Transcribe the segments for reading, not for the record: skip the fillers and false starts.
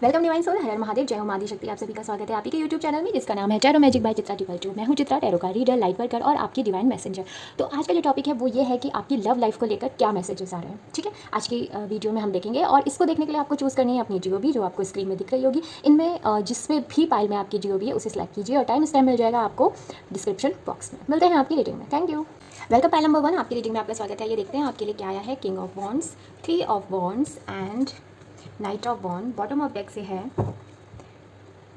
Welcome divine soul, हर हर महादेव, जय हो मादी शक्ति। आप सभी का स्वागत है आप ही के यूट्यूब चैनल में जिसका नाम है टैरो मैजिक बाय चित्रा टिपल। मैं हूं चित्रा, टैरो का रीडर, लाइट वर्कर और आपकी डिवाइन मैसेंजर। तो आज का जो टॉपिक है वो ये है कि आपकी लव लाइफ को लेकर क्या मैसेजेस आ रहे हैं। ठीक है, आज की वीडियो में हम देखेंगे और इसको देखने के लिए आपको चूज़ करनी है अपनी जीओबी, जो आपको स्क्रीन में दिख रही होगी। इनमें जिसमें भी पाइल में आपकी जीओबी है उसे सेलेक्ट कीजिए और टाइम स्टैम्प मिल जाएगा आपको डिस्क्रिप्शन बॉक्स में। मिलते हैं आपकी रीडिंग में। Thank you. Welcome pile number 1, आपकी रीडिंग में आपका स्वागत है। ये देखते हैं आपके लिए क्या आया है। King of wands, 3 of wands and knight of wand. Bottom of deck से है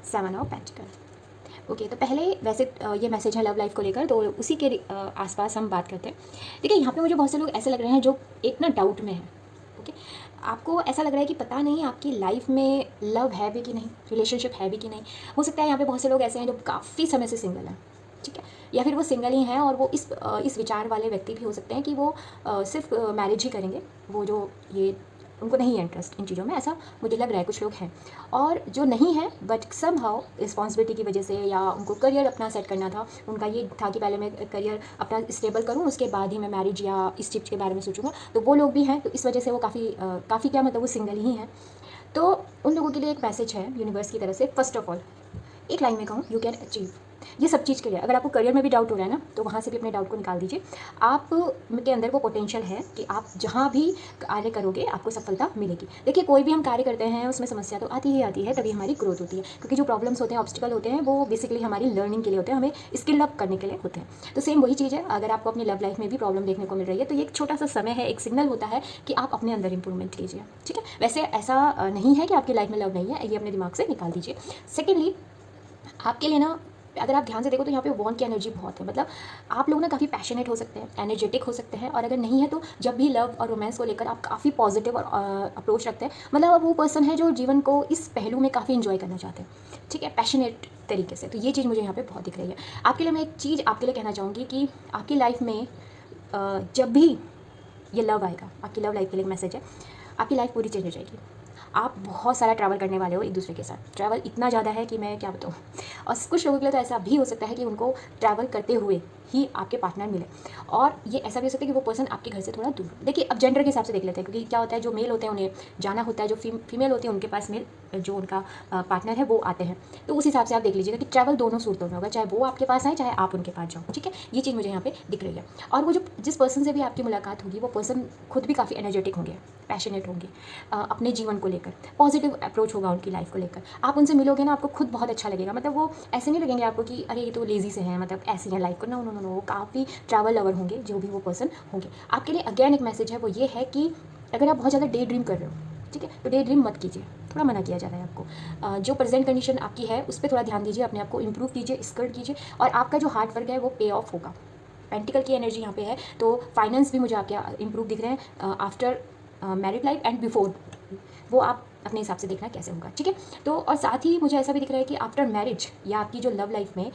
7 ऑफ पेंटिकल। ओके, तो पहले वैसे ये मैसेज है लव लाइफ को लेकर, तो उसी के आसपास हम बात करते हैं। देखिए, यहाँ पे मुझे बहुत से लोग ऐसे लग रहे हैं जो एक ना डाउट में है। ओके, आपको ऐसा लग रहा है कि पता नहीं आपकी लाइफ में लव है भी कि नहीं, रिलेशनशिप है भी कि नहीं। हो सकता है यहाँ पे बहुत से लोग ऐसे हैं जो काफ़ी समय से सिंगल हैं। ठीक है, या फिर वो सिंगल ही हैं और वो इस विचार वाले व्यक्ति भी हो सकते हैं कि वो सिर्फ मैरिज ही करेंगे। वो जो ये उनको नहीं है इंटरेस्ट इन चीज़ों में, ऐसा मुझे लग रहा है कुछ लोग हैं। और जो नहीं है बट समहाउ रिस्पॉन्सिबिलिटी की वजह से, या उनको करियर अपना सेट करना था, उनका ये था कि पहले मैं करियर अपना स्टेबल करूँ, उसके बाद ही मैं मैरिज या इस चीज़ के बारे में सोचूंगा। तो वो लोग भी हैं, तो इस वजह से वो काफ़ी क्या मतलब वो सिंगल ही हैं। तो उन लोगों के लिए एक मैसेज है यूनिवर्स की तरफ से। फर्स्ट ऑफ ऑल एक लाइन में कहूँ, यू कैन अचीव। ये सब चीज़ के लिए अगर आपको करियर में भी डाउट हो रहा है ना, तो वहाँ से भी अपने डाउट को निकाल दीजिए। आप के अंदर वो पोटेंशियल है कि आप जहाँ भी कार्य करोगे आपको सफलता मिलेगी। देखिए, कोई भी हम कार्य करते हैं उसमें समस्या तो आती ही आती है, तभी हमारी ग्रोथ होती है। क्योंकि जो प्रॉब्लम्स होते हैं, ऑब्स्टिकल होते हैं, वो बेसिकली हमारी लर्निंग के लिए होते हैं, हमें स्किल अप करने के लिए होते हैं। तो सेम वही चीज़ है, अगर आपको अपनी लव लाइफ में भी प्रॉब्लम देखने को मिल रही है तो ये एक छोटा सा समय है, एक सिग्नल होता है कि आप अपने अंदर इंप्रूवमेंट कीजिए। ठीक है, वैसे ऐसा नहीं है कि आपकी लाइफ में लव नहीं है, ये अपने दिमाग से निकाल दीजिए। सेकेंडली, आपके लिए ना, अगर आप ध्यान से देखो तो यहाँ पे वॉन्ड की एनर्जी बहुत है। मतलब आप लोग ना काफ़ी पैशनेट हो सकते हैं, एनर्जेटिक हो सकते हैं, और अगर नहीं है तो जब भी लव और रोमांस को लेकर आप काफ़ी पॉजिटिव और अप्रोच रखते हैं। मतलब आप वो पर्सन है जो जीवन को इस पहलू में काफ़ी इंजॉय करना चाहते हैं। ठीक है, पैशनेट तरीके से। तो ये चीज़ मुझे यहाँ पे बहुत दिख रही है आपके लिए। मैं एक चीज़ आपके लिए कहना चाहूँगी कि आपकी लाइफ में जब भी ये लव आएगा, आपकी लव लाइफ के लिए मैसेज है, आपकी लाइफ पूरी चेंज हो जाएगी। आप बहुत सारा ट्रैवल करने वाले हो एक दूसरे के साथ। ट्रैवल इतना ज़्यादा है कि मैं क्या बताऊँ। और कुछ लोगों के लिए तो ऐसा भी हो सकता है कि उनको ट्रैवल करते हुए ही आपके पार्टनर मिले, और ये ऐसा भी हो सकता है कि वो पर्सन आपके घर से थोड़ा दूर। देखिए, अब जेंडर के हिसाब से देख लेते हैं, क्योंकि क्या होता है, जो मेल होते हैं उन्हें जाना होता है, जो फीमेल होती है उनके पास मेल जो उनका पार्टनर है वो आते हैं। तो उस हिसाब से आप देख लीजिएगा कि ट्रैवल दोनों सूरतों में होगा, चाहे वो आपके पास आए चाहे आप उनके पास जाओ। ठीक है, ये चीज़ मुझे यहाँ पे दिख रही है। और वो जो जिस पर्सन से भी आपकी मुलाकात होगी, वो पर्सन खुद भी काफ़ी एनर्जेटिक होंगे, पैशनेट होंगे अपने जीवन को लेकर। पॉजिटिव अप्रोच होगा उनकी लाइफ को लेकर। आप उनसे मिलोगे ना, आपको खुद बहुत अच्छा लगेगा। मतलब वो ऐसे नहीं लगेंगे आपको कि अरे ये तो लेज़ी से हैं, मतलब ऐसी है लाइफ को। नो नो नो नो, वो काफ़ी ट्रैवल लवर होंगे जो भी वो पर्सन होंगे। आपके लिए अगेन एक मैसेज है, वो ये है कि अगर आप बहुत ज़्यादा डे ड्रीम कर रहे हो, ठीक है, तो डे ड्रीम मत कीजिए, थोड़ा मना किया जा रहा है आपको। जो प्रेजेंट कंडीशन आपकी है उस पर थोड़ा ध्यान दीजिए, अपने आप को इंप्रूव कीजिए, स्किल्ड कीजिए, और आपका जो हार्ड वर्क है वो पे ऑफ होगा। पेंटिकल की एनर्जी यहाँ पे है, तो फाइनेंस भी मुझे आपके इंप्रूव दिख रहे हैं after married life and before. वो आप अपने हिसाब से देखना कैसे होगा। ठीक है, तो और साथ ही मुझे ऐसा भी दिख रहा है कि आफ्टर मैरिज या आपकी जो लव लाइफ में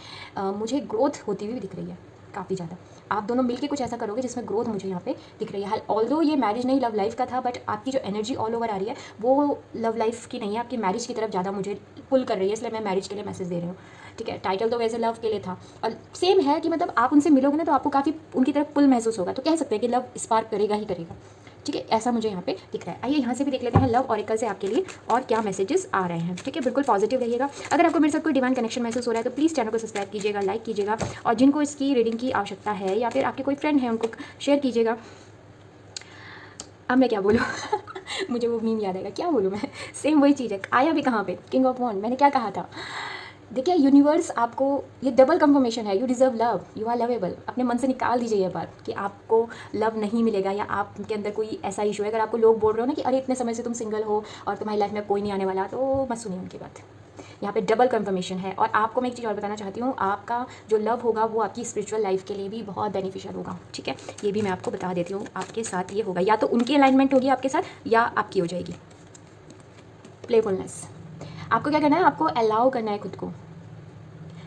मुझे ग्रोथ होती हुई दिख रही है काफ़ी ज़्यादा। आप दोनों मिलके कुछ ऐसा करोगे जिसमें ग्रोथ मुझे यहाँ पे दिख रही है। ऑल्दो ये मैरिज नहीं लव लाइफ का था, बट आपकी जो एनर्जी ऑल ओवर आ रही है वो लव लाइफ की नहीं है, आपकी मैरिज की तरफ ज़्यादा मुझे पुल कर रही है, इसलिए मैं मैरिज के लिए मैसेज दे रही हूँ। ठीक है, टाइटल तो वैसे लव के लिए था, और सेम है कि मतलब आप उनसे मिलोगे ना तो आपको काफ़ी उनकी तरफ पुल महसूस होगा, तो कह सकते हैं कि लव स्पार्क करेगा ही करेगा। ठीक है, ऐसा मुझे यहाँ पे दिख रहा है। आइए यहाँ से भी देख लेते हैं लव ऑरेकल से आपके लिए और क्या मैसेजेस आ रहे हैं। ठीक है, बिल्कुल पॉजिटिव रहिएगा। अगर आपको मेरे साथ कोई डिवाइन कनेक्शन महसूस हो रहा है तो प्लीज़ चैनल को सब्सक्राइब कीजिएगा, लाइक कीजिएगा, और जिनको इसकी रीडिंग की आवश्यकता है या फिर आपके कोई फ्रेंड है उनको शेयर कीजिएगा। अब मैं क्या बोलूँ मुझे वो मीम याद आएगा, क्या बोलूँ मैं। सेम वही चीज़ है, आया भी कहाँ पे, किंग ऑफ वॉन्ड। मैंने क्या कहा था, देखिए यूनिवर्स आपको ये डबल कंफर्मेशन है, you deserve love, you are lovable. अपने मन से निकाल दीजिए ये बात कि आपको लव नहीं मिलेगा या आपके अंदर कोई ऐसा इशू है। अगर आपको लोग बोल रहे हो ना कि अरे इतने समय से तुम सिंगल हो और तुम्हारी लाइफ में कोई नहीं आने वाला, तो मत सुनिए उनकी बात। यहाँ पे डबल कंफर्मेशन है। और आपको मैं एक चीज़ और बताना चाहती हूँ, आपका जो लव होगा वो आपकी स्पिरिचुअल लाइफ के लिए भी बहुत बेनिफिशियल होगा। ठीक है, ये भी मैं आपको बता देती हूँ, आपके साथ ये होगा, या तो उनकी अलाइनमेंट होगी आपके साथ या आपकी हो जाएगी। प्लेफुलनेस, आपको क्या करना है, आपको अलाउ करना है खुद को,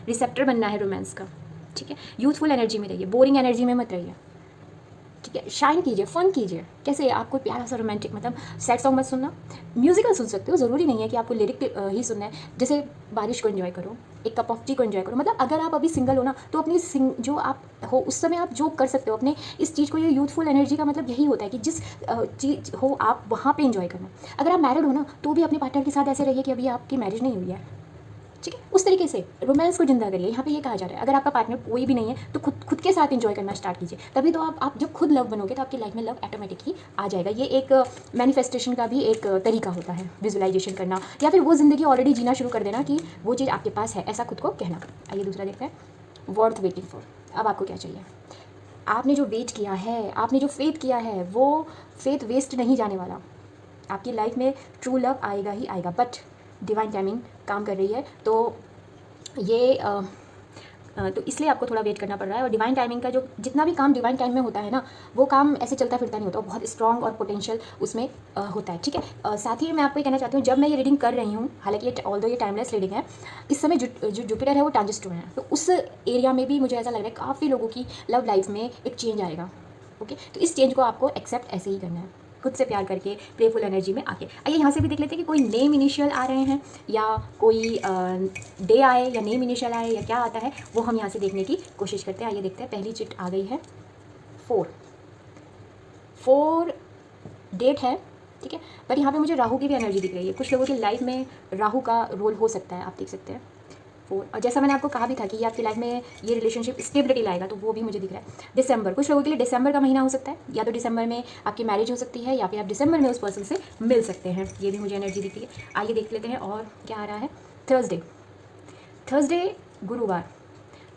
रिसेप्टर बनना है रोमांस का। ठीक है, यूथफुल एनर्जी में रहिए, बोरिंग एनर्जी में मत रहिए। ठीक ठीक है, शाइन कीजिए, फन कीजिए। कैसे, आप कोई प्यारा सा रोमांटिक, मतलब सैड सॉन्ग मत सुनना, म्यूजिकल सुन सकते हो, ज़रूरी नहीं है कि आपको लिरिक ही सुनना है। जैसे बारिश को एंजॉय करो, एक कप ऑफ टी को एंजॉय करो। मतलब अगर आप अभी सिंगल हो ना, तो अपनी जो आप हो उस समय आप जो कर सकते हो अपने इस चीज़ को, ये यूथफुल एनर्जी का मतलब यही होता है कि जिस चीज़ हो आप वहाँ पे एंजॉय करना। अगर आप मैरिड हो ना, तो भी अपने पार्टनर के साथ ऐसे रहिए कि अभी आपकी मैरिज नहीं हुई है, ठीक है, उस तरीके से रोमांस को जिंदा करिए। यहाँ पे ये कहा जा रहा है, अगर आपका पार्टनर कोई भी नहीं है तो खुद के साथ एंजॉय करना स्टार्ट कीजिए। तभी तो आप जब खुद लव बनोगे तो आपकी लाइफ में लव ऑटोमेटिक ही आ जाएगा। ये एक मैनिफेस्टेशन का भी एक तरीका होता है, विजुअलाइजेशन करना, या फिर वो ज़िंदगी ऑलरेडी जीना शुरू कर देना कि वो चीज़ आपके पास है, ऐसा खुद को कहना। आइए दूसरा देखते हैं, वर्थ वेटिंग फॉर। अब आपको क्या चाहिए? आपने जो वेट किया है, आपने जो फेथ किया है, वो फेथ वेस्ट नहीं जाने वाला। आपकी लाइफ में ट्रू लव आएगा ही आएगा, बट डिवाइन टाइमिंग काम कर रही है। तो ये तो इसलिए आपको थोड़ा वेट करना पड़ रहा है। और डिवाइन टाइमिंग का जो जितना भी काम डिवाइन टाइम में होता है ना, वो काम ऐसे चलता फिरता नहीं होता, वो बहुत स्ट्रॉन्ग और पोटेंशियल उसमें होता है, ठीक है। साथ ही मैं आपको ये कहना चाहती हूँ, जब मैं ये रीडिंग कर रही हूँ, हालांकि ये ऑल्दो ये टाइमलेस रीडिंग है, इस समय जो जुपिटर है वो ट्रांजिट में है, तो उस एरिया में भी मुझे ऐसा लग रहा है काफ़ी लोगों की लव लाइफ में एक चेंज आएगा। ओके, तो इस चेंज को आपको एक्सेप्ट ऐसे ही करना है, खुद से प्यार करके, प्लेफुल एनर्जी में आके। आइए यहाँ से भी देख लेते हैं कि कोई नेम इनिशियल आ रहे हैं, या कोई डे आए, या नेम इनिशियल आए, या क्या आता है, वो हम यहाँ से देखने की कोशिश करते हैं। आइए देखते हैं, पहली चिट आ गई है 4 डेट है, ठीक है। पर यहाँ पे मुझे राहु की भी एनर्जी दिख रही है। कुछ लोगों की लाइफ में राहु का रोल हो सकता है, आप देख सकते हैं 4। और जैसा मैंने आपको कहा भी था कि ये आपकी लाइफ में ये रिलेशनशिप स्टेबिलिटी लाएगा, तो वो भी मुझे दिख रहा है। दिसंबर, कुछ लोगों के लिए दिसंबर का महीना हो सकता है, या तो दिसंबर में आपकी मैरिज हो सकती है, या फिर आप दिसंबर में उस पर्सन से मिल सकते हैं, ये भी मुझे एनर्जी दिख रही है। आइए देख लेते हैं और क्या आ रहा है। थर्सडे गुरुवार,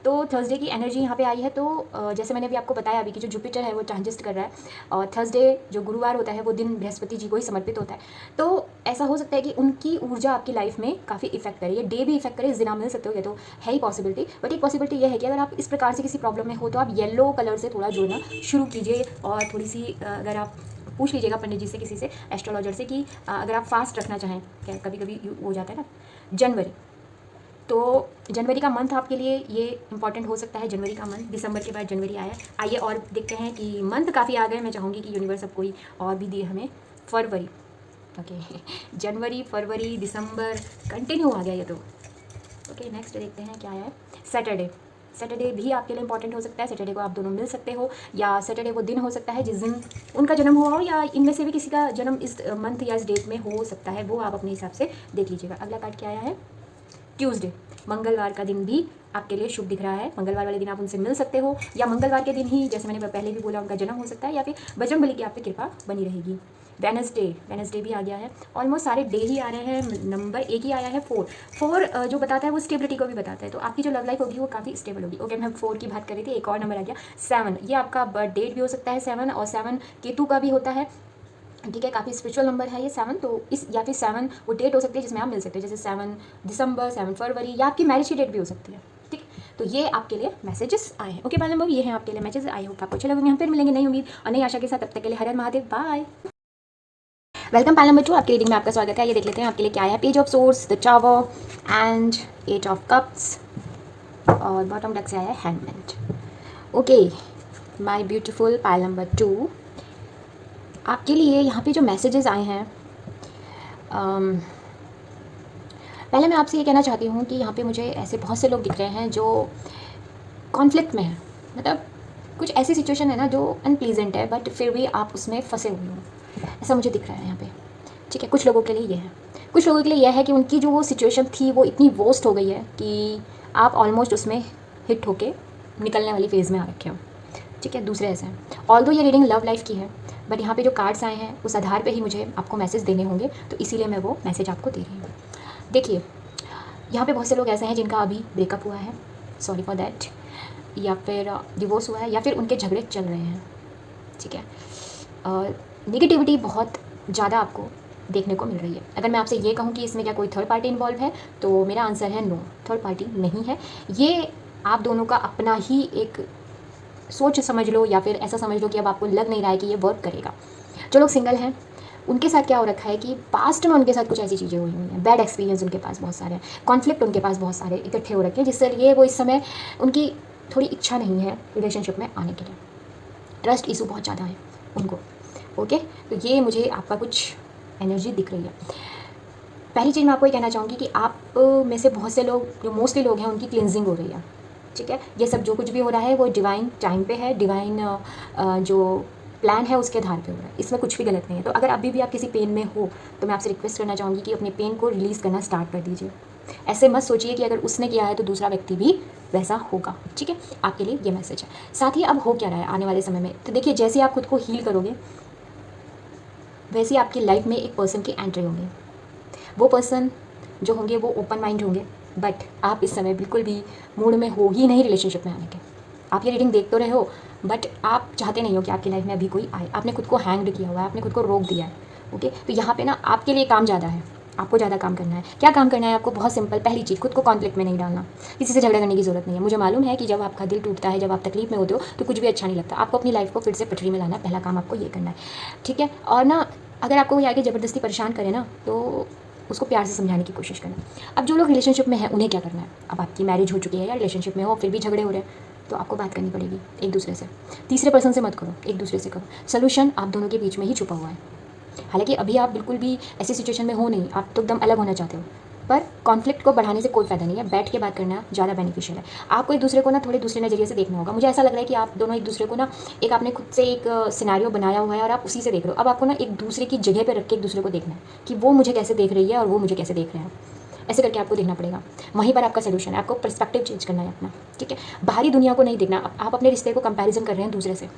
तो थर्सडे की एनर्जी यहाँ पे आई है। तो जैसे मैंने अभी आपको बताया अभी कि जो जुपिटर है वो ट्रांजिट कर रहा है, और थर्सडे जो गुरुवार होता है वो दिन बृहस्पति जी को ही समर्पित होता है। तो ऐसा हो सकता है कि उनकी ऊर्जा आपकी लाइफ में काफ़ी इफेक्ट करे, ये डे भी इफेक्ट करे, इस दिन आप मिल सकते हो, ये तो है ही पॉसिबिलिटी। बट एक पॉसिबिलिटी ये है कि अगर आप इस प्रकार से किसी प्रॉब्लम में हो, तो आप येलो कलर से थोड़ा जुड़ना शुरू कीजिए, और थोड़ी सी अगर आप पूछ लीजिएगा पंडित जी से, किसी से, एस्ट्रोलॉजर से, कि अगर आप फास्ट रखना चाहें, क्या कभी कभी हो जाता है ना। जनवरी, तो जनवरी का मंथ आपके लिए ये इंपॉर्टेंट हो सकता है, जनवरी का मंथ, दिसंबर के बाद जनवरी आया। आइए और देखते हैं कि मंथ काफ़ी आ गए, मैं चाहूँगी कि यूनिवर्स अब कोई और भी दिए हमें। फरवरी, ओके, जनवरी, फरवरी, दिसंबर, कंटिन्यू आ गया ये तो। ओके, नेक्स्ट देखते हैं क्या है। सैटरडे भी आपके लिए इंपॉर्टेंट हो सकता है। सैटरडे को आप दोनों मिल सकते हो, या सैटरडे वो दिन हो सकता है जिस दिन उनका जन्म हुआ हो, या इनमें से भी किसी का जन्म इस मंथ या इस डेट में हो सकता है, वो आप अपने हिसाब से देख लीजिएगा। अगला कार्ड क्या आया है। ट्यूसडे, मंगलवार का दिन भी आपके लिए शुभ दिख रहा है। मंगलवार वाले दिन आप उनसे मिल सकते हो, या मंगलवार के दिन ही, जैसे मैंने पहले भी बोला, उनका जन्म हो सकता है, या फिर बजरंगबली की आप पे कृपा बनी रहेगी। वेनसडे भी आ गया है। ऑलमोस्ट सारे डे ही आ रहे हैं, नंबर एक ही आया है 4 जो बताता है वो स्टेबिलिटी को भी बताता है। तो आपकी जो लव लाइफ होगी वो काफ़ी स्टेबल होगी। ओके, मैं 4 की बात कर रही थी। एक और नंबर आ गया 7, ये आपका बर्थ डेट भी हो सकता है 7, और 7 केतु का भी होता है, ठीक है, काफ़ी स्पिरिचुअल नंबर है ये 7। तो इस, या फिर 7 वो डेट हो सकती है जिसमें आप मिल सकते हैं, जैसे 7 दिसंबर, 7 फरवरी, या आपकी मैरिज की डेट भी हो सकती है, ठीक। तो ये आपके लिए मैसेजेस आए हैं। ओके, पहले नंबर ये हैं आपके लिए मैसेजेस। आई होप आपको अच्छे लगेंगे। हम फिर मिलेंगे नई उम्मीद और नई आशा के साथ। तब तक के लिए हर हर महादेव, बाय। वेलकम पाल नंबर 2, आपकी रीडिंग में आपका स्वागत है। ये देख लेते हैं आपके लिए क्या है। Page of source, the tower and 8 of cups, और बॉटम डेक से आया है hangman. Okay my beautiful Pal number 2, आपके लिए यहाँ पे जो मैसेजेस आए हैं, पहले मैं आपसे ये कहना चाहती हूँ कि यहाँ पे मुझे ऐसे बहुत से लोग दिख रहे हैं जो कॉन्फ्लिक्ट में हैं। मतलब कुछ ऐसी सिचुएशन है ना जो अनप्लीजेंट है, बट फिर भी आप उसमें फंसे हुए हो, ऐसा मुझे दिख रहा है यहाँ पे, ठीक है। कुछ लोगों के लिए ये है, कुछ लोगों के लिए यह है कि उनकी जो वो सिचुएशन थी वो इतनी वर्स्ट हो गई है कि आप ऑलमोस्ट उसमें हिट होके निकलने वाली फेज़ में आ रखे हो, ठीक है। दूसरे ऐसे हैं। ऑल्दो ये रीडिंग लव लाइफ की है, बट यहाँ पे जो कार्ड्स आए हैं उस आधार पे ही मुझे आपको मैसेज देने होंगे, तो इसीलिए मैं वो मैसेज आपको दे रही हूँ। देखिए, यहाँ पे बहुत से लोग ऐसे हैं जिनका अभी ब्रेकअप हुआ है, सॉरी फॉर दैट, या फिर डिवोर्स हुआ है, या फिर उनके झगड़े चल रहे हैं, ठीक है। नेगेटिविटी बहुत ज़्यादा आपको देखने को मिल रही है। अगर मैं आपसे ये कहूँ कि इसमें क्या कोई थर्ड पार्टी इन्वॉल्व है, तो मेरा आंसर है नो, थर्ड पार्टी नहीं है। ये आप दोनों का अपना ही एक सोच समझ लो, या फिर ऐसा समझ लो कि अब आपको लग नहीं रहा है कि ये वर्क करेगा। जो लोग सिंगल हैं उनके साथ क्या हो रखा है कि पास्ट में उनके साथ कुछ ऐसी चीज़ें हुई हुई हैं, बैड एक्सपीरियंस उनके पास बहुत सारे हैं, कॉन्फ्लिक्ट उनके पास बहुत सारे इकट्ठे हो रखे हैं, जिससे ये वो इस समय उनकी थोड़ी इच्छा नहीं है रिलेशनशिप में आने के लिए। ट्रस्ट इशू बहुत ज़्यादा है उनको। ओके, तो ये मुझे आपका कुछ एनर्जी दिख रही है। पहली चीज़ मैं आपको ये कहना चाहूँगी कि आप में से बहुत से लोग, जो मोस्टली लोग हैं, उनकी क्लिनजिंग हो रही है। ठीक है, ये सब जो कुछ भी हो रहा है वो डिवाइन टाइम पे है, डिवाइन जो प्लान है उसके आधार पे हो रहा है, इसमें कुछ भी गलत नहीं है। तो अगर अभी भी आप किसी पेन में हो तो मैं आपसे रिक्वेस्ट करना चाहूँगी कि अपने पेन को रिलीज़ करना स्टार्ट कर दीजिए। ऐसे मत सोचिए कि अगर उसने किया है तो दूसरा व्यक्ति भी वैसा होगा। ठीक है, आपके लिए ये मैसेज है। साथ ही अब हो क्या रहा है आने वाले समय में, तो देखिए जैसे आप खुद को हील करोगे वैसे ही आपकी लाइफ में एक पर्सन की एंट्री होंगी। वो पर्सन जो होंगे वो ओपन माइंड होंगे, बट आप इस समय बिल्कुल भी मूड में हो ही नहीं रिलेशनशिप में आने के। आप ये रीडिंग देख तो रहे हो बट आप चाहते नहीं हो कि आपकी लाइफ में अभी कोई आए। आपने खुद को हैंग्ड किया हुआ है, आपने खुद को रोक दिया है। ओके, तो यहाँ पे ना आपके लिए काम ज़्यादा है, आपको ज़्यादा काम करना है। क्या काम करना है आपको? बहुत सिंपल, पहली चीज़, खुद को कॉन्फ्लिक्ट में नहीं डालना। किसी से झगड़ा करने की ज़रूरत नहीं है। मुझे मालूम है कि जब आपका दिल टूटता है, जब आप तकलीफ में होते हो तो कुछ भी अच्छा नहीं लगता। आपको अपनी लाइफ को फिर से पटरी में लाना है, पहला काम आपको ये करना है। ठीक है, और ना अगर आपको कोई आगे ज़बरदस्ती परेशान करे ना तो उसको प्यार से समझाने की कोशिश करना। अब जो लोग रिलेशनशिप में हैं उन्हें क्या करना है? अब आपकी मैरिज हो चुकी है या रिलेशनशिप में हो फिर भी झगड़े हो रहे हैं तो आपको बात करनी पड़ेगी एक दूसरे से। तीसरे पर्सन से मत करो, एक दूसरे से करो। सोल्यूशन आप दोनों के बीच में ही छुपा हुआ है। हालांकि अभी आप बिल्कुल भी ऐसी सिचुएशन में हो नहीं, आप तो एकदम अलग होना चाहते हो, पर कॉन्फ्लिक्ट को बढ़ाने से कोई फ़ायदा नहीं है। बैठ के बात करना ज़्यादा बेनिफिशियल है। आपको एक दूसरे को ना थोड़े दूसरे नज़रिए से देखना होगा। मुझे ऐसा लग रहा है कि आप दोनों एक दूसरे को ना एक आपने खुद से एक सिनेरियो बनाया हुआ है और आप उसी से देख रहे हो। अब आपको ना एक दूसरे की जगह पर रख के एक दूसरे को देखना है कि वो मुझे कैसे देख रही है और वो मुझे कैसे देख रहे हैं। ऐसे करके आपको देखना पड़ेगा। वहीं पर आपका सोल्यूशन है। आपको पर्सपेक्टिव चेंज करना है अपना। ठीक है, बाहरी दुनिया को नहीं देखना। आप अपने रिश्ते को कंपैरिजन कर रहे हैं दूसरे से,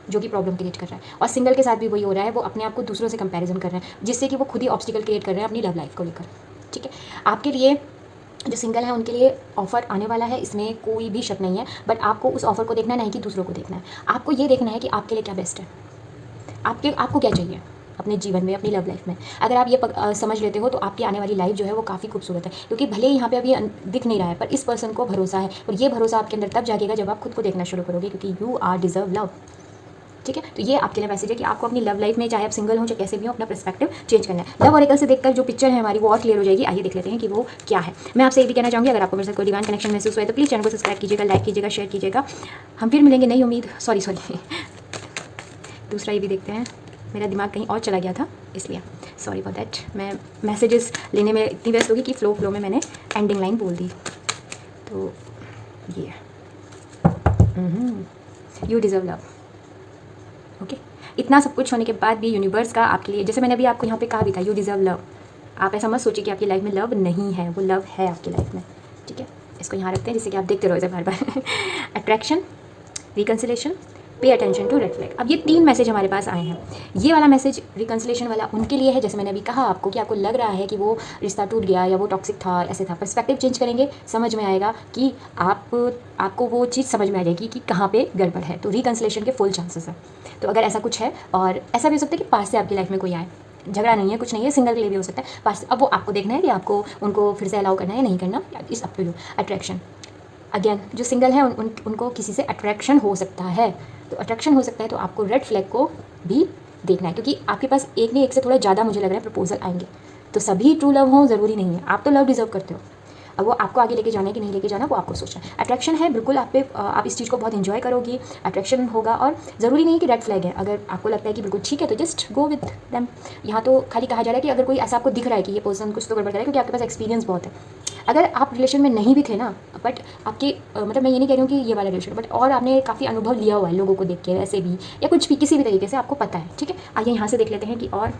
जो कि प्रॉब्लम क्रिएट कर रहा है। और सिंगल के साथ भी वही हो रहा है, वो अपने आप को दूसरों से कंपैरिजन कर रहे हैं जिससे कि वो खुद ही ऑब्स्टिकल क्रिएट कर रहे हैं अपनी लव लाइफ को लेकर। ठीक है, आपके लिए जो सिंगल है उनके लिए ऑफ़र आने वाला है, इसमें कोई भी शक नहीं है। बट आपको उस ऑफ़र को देखना है, नहीं कि दूसरों को देखना है। आपको ये देखना है कि आपके लिए क्या बेस्ट है, आपको क्या चाहिए अपने जीवन में, अपनी लव लाइफ में। अगर आप ये समझ लेते हो तो आपकी आने वाली लाइफ जो है वो काफ़ी खूबसूरत है। क्योंकि भले ही यहाँ पे अभी दिख नहीं रहा है पर इस पर्सन को भरोसा है, और ये भरोसा आपके अंदर तब जागेगा जब आप खुद को देखना शुरू करोगे, क्योंकि यू आर डिज़र्व लव। ठीक है, तो ये आपके लिए मैसेज है कि आपको अपनी लव लाइफ में, चाहे आप सिंगल हो चाहे कैसे भी हो, अपना पर्सपेक्टिव चेंज करना है। लव ऑरेकल से देखकर जो पिक्चर है हमारी वो और क्लियर हो जाएगी। आइए देख लेते हैं कि वो क्या है। मैं आपसे ये भी कहना चाहूँगी, अगर आपको मेरे साथ कोई डिवाइन कनेक्शन महसूस हुआ तो प्लीज़ चैनल को सब्सक्राइब कीजिएगा, लाइक कीजिएगा, शेयर कीजिएगा। हम फिर मिलेंगे नई उम्मीद। सॉरी दूसरा ये भी देखते हैं। मेरा दिमाग कहीं और चला गया था इसलिए सॉरी फॉर दैट। मैं मैसेजेस लेने में इतनी व्यस्त होगी कि फ्लो में मैंने एंडिंग लाइन बोल दी। तो ये यू डिज़र्व लव। ओके, इतना सब कुछ होने के बाद भी यूनिवर्स का आपके लिए, जैसे मैंने अभी आपको यहाँ पे कहा भी था, यू डिज़र्व लव। आप ऐसा मत सोचिए कि आपकी लाइफ में लव नहीं है, वो लव है आपकी लाइफ में। ठीक है, इसको यहाँ रखते हैं जिससे कि आप देखते रहो इसे बार बार। Attraction, reconciliation, pay attention to red flag. अब ये 3 मैसेज हमारे पास आए हैं। ये वाला मैसेज रिकन्सिलेशन वाला उनके लिए है, जैसे मैंने अभी कहा आपको, कि आपको लग रहा है कि वो रिश्ता टूट गया या वो टॉक्सिक था, ऐसे था। पर्सपेक्टिव चेंज करेंगे, समझ में आएगा कि आपको वो चीज़ समझ में आ जाएगी कि कहाँ पे गड़बड़ है। तो रिकन्सिलेशन के फुल चांसेस है। तो अगर ऐसा कुछ है, और ऐसा भी हो सकता है कि पास से आपकी लाइफ में कोई आए, झगड़ा नहीं है, कुछ नहीं है, सिंगल के लिए भी हो सकता है पास। अब वो आपको देखना है कि आपको उनको फिर से अलाउ करना है या नहीं करना, is up to you. Attraction, again जो सिंगल है उनको किसी से अट्रैक्शन हो सकता है। तो अट्रैक्शन हो सकता है तो आपको रेड फ्लैग को भी देखना है, क्योंकि आपके पास एक नहीं, एक से थोड़ा ज़्यादा मुझे लग रहा है प्रपोजल आएंगे। तो सभी ट्रू लव हो ज़रूरी नहीं है। आप तो लव डिज़र्व करते हो, अब वो आपको आगे लेके जाना है कि नहीं लेके जाना वो आपको सोचना है। अट्रैक्शन है बिल्कुल, आप इस चीज़ को बहुत इंजॉय करोगी। अट्रैक्शन होगा, और ज़रूरी नहीं कि रेड फ्लैग है। अगर आपको लगता है कि बिल्कुल ठीक है तो जस्ट गो विद देम। यहाँ तो खाली कहा जा रहा है कि अगर कोई ऐसा आपको दिख रहा है कि ये पर्सन कुछ तो गड़बड़ कर रहा है, क्योंकि आपके पास एक्सपीरियंस बहुत है। अगर आप रिलेशन में नहीं भी थे ना, बट आपके मतलब मैं ये नहीं कह रही हूँ कि ये वाला रिलेशन, बट और आपने काफ़ी अनुभव लिया हुआ है लोगों को देख के, ऐसे भी या कुछ भी किसी भी तरीके से आपको पता है। ठीक है, आइए यहाँ से देख लेते हैं कि और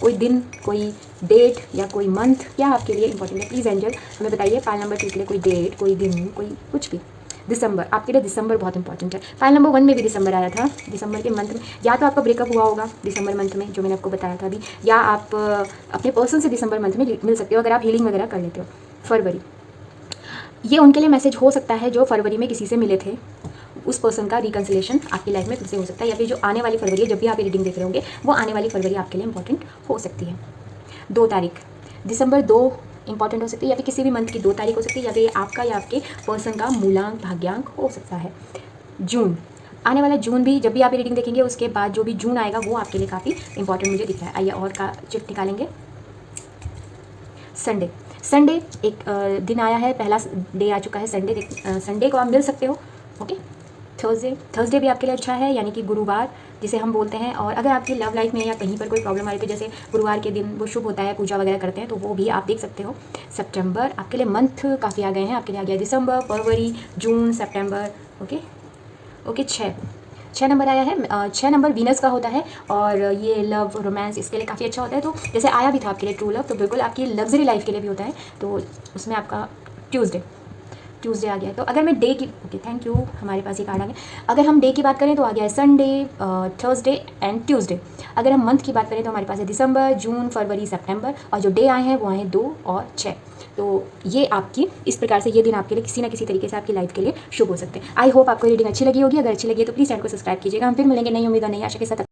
कोई दिन, कोई डेट या कोई मंथ क्या आपके लिए इंपॉर्टेंट है। प्लीज़ एंजल हमें बताइए। फाइल नंबर 2 के लिए कोई डेट, कोई दिन, कोई कुछ भी। दिसंबर, आपके लिए दिसंबर बहुत इंपॉर्टेंट है। फाइल नंबर 1 में भी दिसंबर आया था। दिसंबर के मंथ में या तो आपका ब्रेकअप हुआ होगा दिसंबर मंथ में, जो मैंने आपको बताया था अभी, या आप अपने पर्सन से दिसंबर मंथ में मिल सकते हो अगर आप हीलिंग वगैरह कर लेते हो। फरवरी, ये उनके लिए मैसेज हो सकता है जो फरवरी में किसी से मिले थे, उस पर्सन का रिकन्सिलेशन आपकी लाइफ में फिर से हो सकता है। या फिर जो आने वाली फरवरी है, जब भी आप रीडिंग देख रहे होंगे, वो आने वाली फरवरी आपके लिए इंपॉर्टेंट हो सकती है। 2 तारीख, दिसंबर 2 इंपॉर्टेंट हो सकती है, या फिर किसी भी मंथ की 2 तारीख हो सकती है, या फिर आपका या आपके पर्सन का मूलांक भाग्यांक हो सकता है। जून, आने वाला जून भी, जब भी आप रीडिंग देखेंगे उसके बाद जो भी जून आएगा वो आपके लिए काफ़ी इंपॉर्टेंट मुझे दिख रहा है। आइए और का चिट निकालेंगे। संडे, संडे एक दिन आया है, पहला डे आ चुका है संडे। संडे को आप मिल सकते हो। ओके, थर्सडे भी आपके लिए अच्छा है, यानी कि गुरुवार जिसे हम बोलते हैं। और अगर आपकी लव लाइफ में या कहीं पर कोई प्रॉब्लम आ रही है, जैसे गुरुवार के दिन वो शुभ होता है, पूजा वगैरह करते हैं, तो वो भी आप देख सकते हो। सितंबर आपके लिए मंथ काफ़ी आ गए हैं, आपके लिए आ गया दिसंबर, फरवरी, जून, सितंबर। ओके 6 नंबर आया है। 6 नंबर वीनस का होता है और ये लव रोमांस इसके लिए काफ़ी अच्छा होता है। तो जैसे आया भी था आपके लिए ट्रू लव, तो बिल्कुल आपकी लग्जरी लाइफ के लिए भी होता है। तो उसमें आपका ट्यूसडे आ गया। तो अगर मैं डे की, ओके थैंक यू, हमारे पास ये कार्ड आ गया। अगर हम डे की बात करें तो आ गया है संडे, थर्सडे एंड ट्यूसडे। अगर हम मंथ की बात करें तो हमारे पास है दिसंबर, जून, फरवरी, सितंबर, और जो डे आए हैं वो आए हैं 2 और 6। तो ये आपकी इस प्रकार से ये दिन आपके लिए किसी ना किसी तरीके से आपकी लाइफ के लिए शुभ हो सकते हैं। आई होप आपको रीडिंग अच्छी लगी होगी। अगर अच्छी लगी है तो प्लीज़ चैनल को सब्सक्राइब कीजिएगा। हम फिर मिलेंगे नई उम्मीद और नई आशा के साथ।